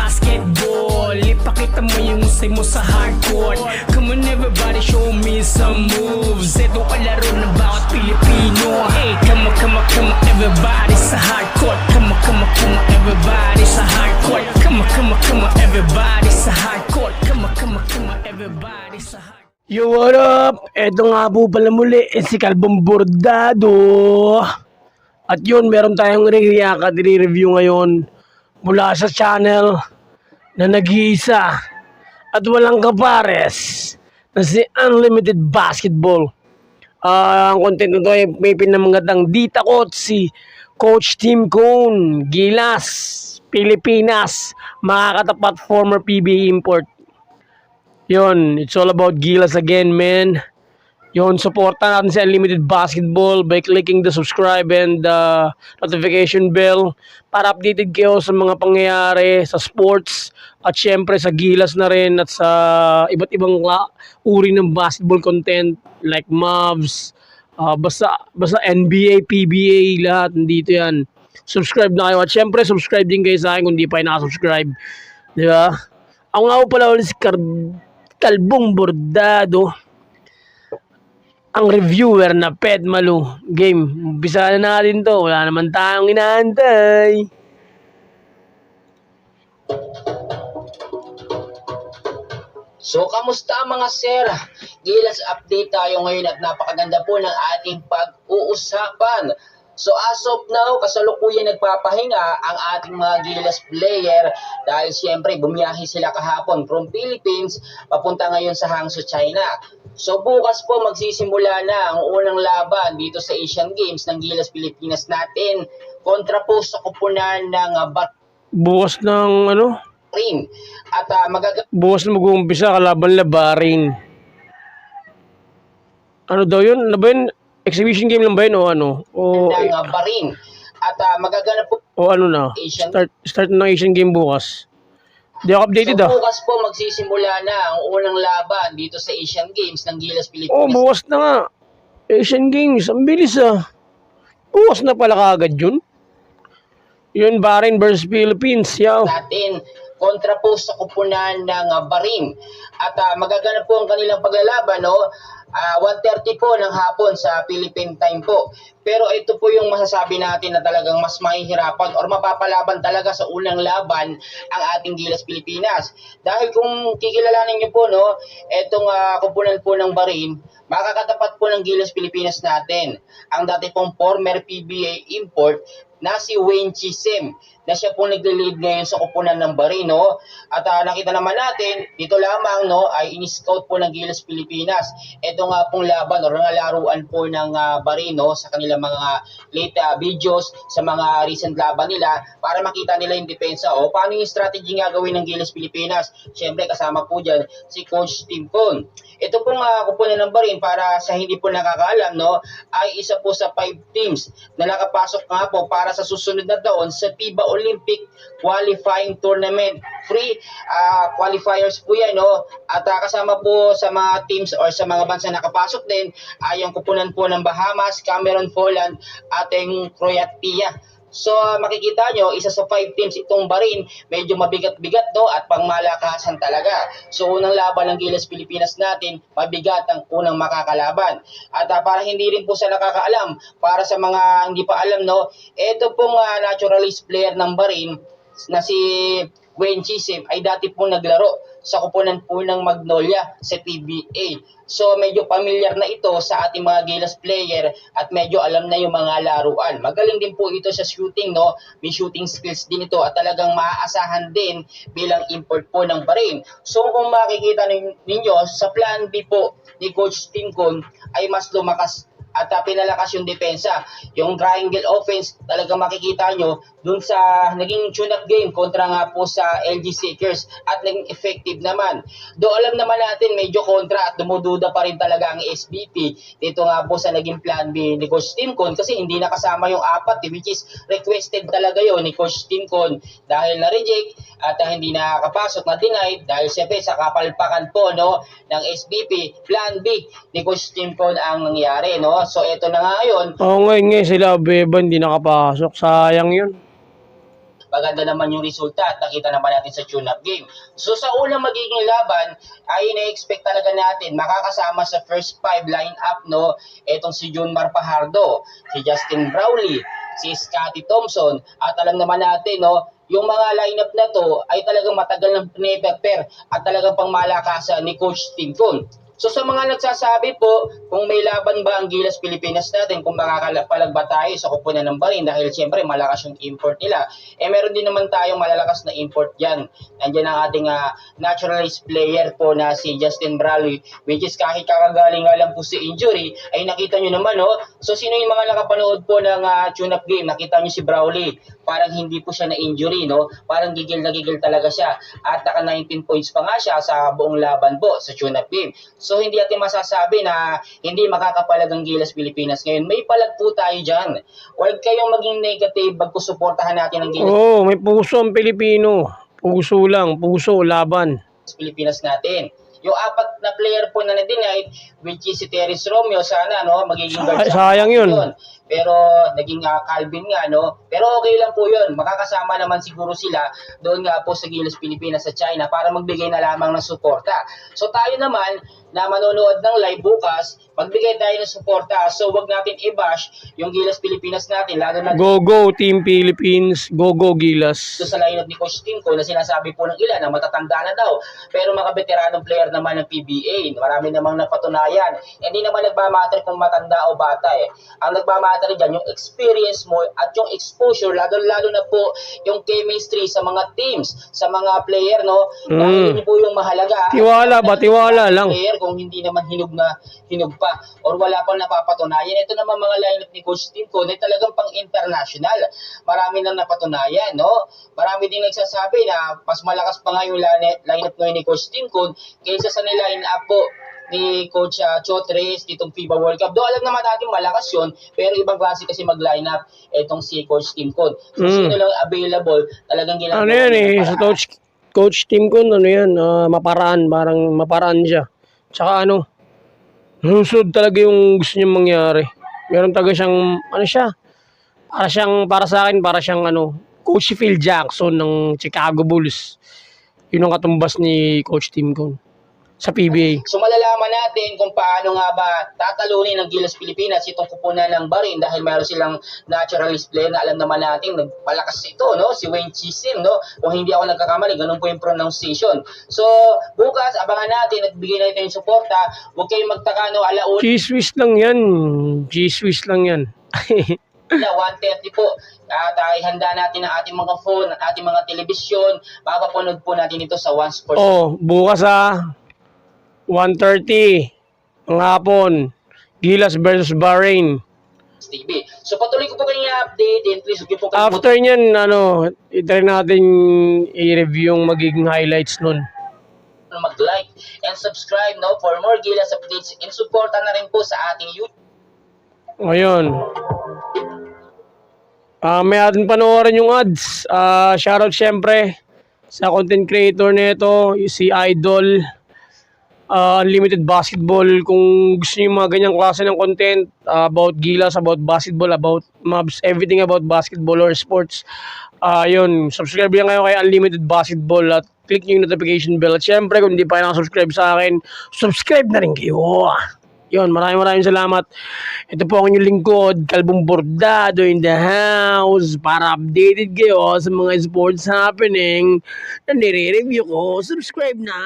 basketball. Ipakita mo yung usay mo sa hardcourt. Come on everybody, show me some moves. Ito kalaro ng bawat Pilipino. Hey, come on everybody sa hardcourt. Come on everybody sa hardcourt. Come on everybody sa hardcourt. Come on everybody sa hardcourt. Yo, what up? Eto nga po pala muli, si Kalbong Bordado. At yun, meron tayong re-react at re-review ngayon mula sa channel na nag-iisa at walang kapares na si Unlimited Basketball. Ang content nito ay may pinamagatang Dita Coach, si Coach Tim Cone, Gilas, Pilipinas, makakatapat former PBA import. Yun, it's all about Gilas again, man. Yun, supportan natin si Unlimited Basketball by clicking the subscribe and the notification bell para updated kayo sa mga pangyayari sa sports at syempre sa Gilas na rin at sa iba't ibang uri ng basketball content like Mavs, basta NBA, PBA, lahat nandito yan. Subscribe na kayo at syempre subscribe din kayo sa akin kung di pa kayo nakasubscribe. Di ba? Ako nga po pala ulit si Kalbong Bordado, ang reviewer na Ped Malu. Game, umpisa na natin to. Wala naman tayong inaantay. So, kamusta mga sir? Gilas update tayo ngayon at napakaganda po ng ating pag-uusapan. So, as of now, kasalukuyan nagpapahinga ang ating mga Gilas player dahil siyempre bumiyahe sila kahapon from Philippines papunta ngayon sa Hangzhou, China. So, bukas po magsisimula na ang unang laban dito sa Asian Games ng Gilas Pilipinas natin kontra po sa kupunan ng Bukas ng ano? Bahrain. At Bukas na mag-uumpisa kalaban la Bahrain. Ano daw yun? Ano ba yun? Exhibition game lang ba yun o ano? O ng Bahrain. At magaganap po o ano na? Asian Start ng Asian game bukas. Di ako updated So, bukas po magsisimula na ang unang laban dito sa Asian Games ng Gilas Pilipinas. Oh, bukas na nga. Asian Games. Ang bilis ah. Bukas na pala kaagad yun. Yun, Bahrain versus Philippines. Yaw. Natin kontra po sa kupunan ng Bahrain. At magaganap po ang kanilang paglalaban, no? 1:30 po ng hapon sa Philippine time po. Pero ito po yung masasabi natin na talagang mas mahihirapan or mapapalaban talaga sa unang laban ang ating Gilas Pilipinas. Dahil kung kikilalanin niyo po, no, itong kupunan po ng Bahrain, makakatapat po ng Gilas Pilipinas natin ang dati pong former PBA import na si Wayne Chisem, na siya po nagle-lead ngayon sa kupunan ng Bahrain, no? At nakita naman natin, dito lamang, no, ay in-scout po ng Gilas Pilipinas. Ito nga pong laban o laruan po ng Bahrain, no, sa kanilang mga late videos, sa mga recent laban nila, para makita nila yung depensa o paano yung strategy nga gawin ng Gilas Pilipinas. Siyempre, kasama po dyan si Coach Tim Cone. Ito pong kupunan ng Bahrain, para sa hindi po nakakaalam, no, ay isa po sa 5 teams na nakapasok nga po para sa susunod na taon sa FIBA Olympic Qualifying Tournament. Free qualifiers po yan, no? At kasama po sa mga teams or sa mga bansa nakapasok din ay yung kupunan po ng Bahamas, Cameroon, Poland at yung Croatia. So, makikita nyo, isa sa 5 teams itong Bahrain, medyo mabigat-bigat, no, at pangmalakasan talaga. So, unang laban ng Gilas Pilipinas natin, mabigat ang unang makakalaban. At para hindi rin po sa nakakaalam, para sa mga hindi pa alam, no, ito pong naturalist player ng Bahrain na si Wayne Chisem ay dati pong naglaro sa kupunan po ng Magnolia sa PBA. So medyo familiar na ito sa ating mga Gilas player at medyo alam na yung mga laruan. Magaling din po ito sa shooting, no? May shooting skills din ito at talagang maaasahan din bilang import po ng Bahrain. So kung makikita ninyo, sa plan B po ni Coach Tim Cone ay mas lumakas at pinalakas yung depensa. Yung triangle offense, talagang makikita nyo dun sa naging tune-up game kontra nga po sa LG Seekers at naging effective naman. Do alam naman natin medyo kontra at dumududa pa rin talaga ang SBP dito nga po sa naging plan B ni Coach Tim Cone kasi hindi nakasama yung 4 which is requested talaga yon ni Coach Tim Cone dahil na-reject at hindi nakakapasok, na denied dahil siyempre sa kapalpakan po, no, ng SBP. Plan B ni Coach Tim Cone ang nangyari, no. So ito na nga ngayon. Ngayon sila Beba hindi nakapasok. Sayang yun. maganda naman yung resulta at nakita naman natin sa tune-up game. So sa unang magiging laban ay ina-expect talaga natin makakasama sa first 5 lineup no, etong si Junmar Fajardo, si Justin Brownlee, si Scotty Thompson, at alam naman natin no, yung mga lineup na to ay talagang matagal ng prepare at talagang pangmalakasan ni Coach Tim Cone. So sa mga nagsasabi po, kung may laban ba ang Gilas Pilipinas natin, kung makakapalag ba tayo sa kupunan ng Barin dahil siyempre malakas yung import nila, meron din naman tayong malalakas na import dyan. Nandiyan ang ating naturalized player po na si Justin Brownlee, which is kahit kakagaling nga lang po si injury, ay nakita nyo naman no. So sino yung mga nakapanood po ng tune-up game, nakita nyo si Brownlee, parang hindi po siya na-injury no, parang gigil na gigil talaga siya at naka 19 points pa nga siya sa buong laban po sa tune-up game. So hindi natin masasabi na hindi makakapalag ang Gilas Pilipinas ngayon. May palag po tayo dyan. Huwag kayong maging negative bagko suportahan natin ang Gilas May puso ang Pilipino. Puso lang, puso, laban. Pilipinas natin. Yung 4 na player po na na-denied, which is si Terence Romeo, sana no, magiging guard Sayang yun. Pero naging Calvin nga no. Pero okay lang po 'yun. Makakasama naman siguro sila doon nga po sa Gilas Pilipinas sa China para magbigay na lamang ng suporta. So tayo naman na manonood ng live bukas, magbigay tayo ng suporta. So wag natin i-bash yung Gilas Pilipinas natin, lalo na Go go Team Philippines, go go Gilas. sa lineup ni Coach Tim Cone na sinasabi po ng ilan na matatanda na daw. Pero mga veteranong player naman ng PBA, marami namang napatunayan. Hindi naman nagmamatter kung matanda o bata eh. Ang nagmamatter dyan, yung experience mo at yung exposure, lalo na po yung chemistry sa mga teams, sa mga player, no? Dahil yun po yung mahalaga. Tiwala ba? Tiwala lang. Player, kung hindi naman hinug pa or wala pang napapatunayan. Ito naman mga lineup ni Coach Tim Cone ay talagang pang-international. Marami nang napatunayan, no? Marami din nagsasabi na mas malakas pa nga yung lineup ngayon ni Coach Tim Cone kaysa sa line-up po ni Coach Chotres ditong FIBA World Cup. Alam naman natin malakas yun, pero ibang klase kasi mag-line up itong si Coach Tim Cone. So, sino lang available, talagang ginagawa. Ano yan sa Coach Tim Cone, maparaan, parang maparaan siya. Tsaka susod talaga yung gusto niyang mangyari. Meron talaga siyang, para sa akin, para siyang Coach Phil Jackson ng Chicago Bulls. Yun ang katumbas ni Coach Tim Cone sa PBA. So malalaman natin kung paano nga ba tatalunin ng Gilas Pilipinas itong kupunan ng Barin dahil mayroon silang naturalist player na alam naman natin nagpalakas ito, no? Si Wayne Chisim, no? Kung hindi ako nagkakamali, ganun po yung pronunciation. So bukas abangan natin at bigyan natin yung suporta. Huwag kayong magtaka no, alauna. G-Swiss lang yan. G-Swiss lang yan. Na 1:30 po at ihanda natin ang ating mga phone, ang ating mga telebisyon. Mapapanood po natin ito sa One Sports. Bukas 1:30 ang hapon, Gilas versus Bahrain. TV. So patuloy ko po kayo i-update and please huwag po kayo After nyan, i-try natin i-review yung magiging highlights nun. mag-like and subscribe no for more Gilas updates and suporta na rin po sa ating YouTube. Ngayon, may atin panoorin yung ads. Shoutout syempre sa content creator nito, si Idol. Unlimited Basketball. Kung gusto niyo mga ganyang klase ng content about Gilas, about basketball, about mobs, everything about basketball or sports, yun, subscribe lang kayo kay Unlimited Basketball at click niyo yung notification bell. At syempre, kung hindi pa kayo nakasubscribe sa akin, subscribe na rin kayo. Yun, maraming salamat. Ito po ang inyong lingkod, Kalbong Bordado in the house, para updated kayo sa mga sports happening na nire-review ko. Subscribe na!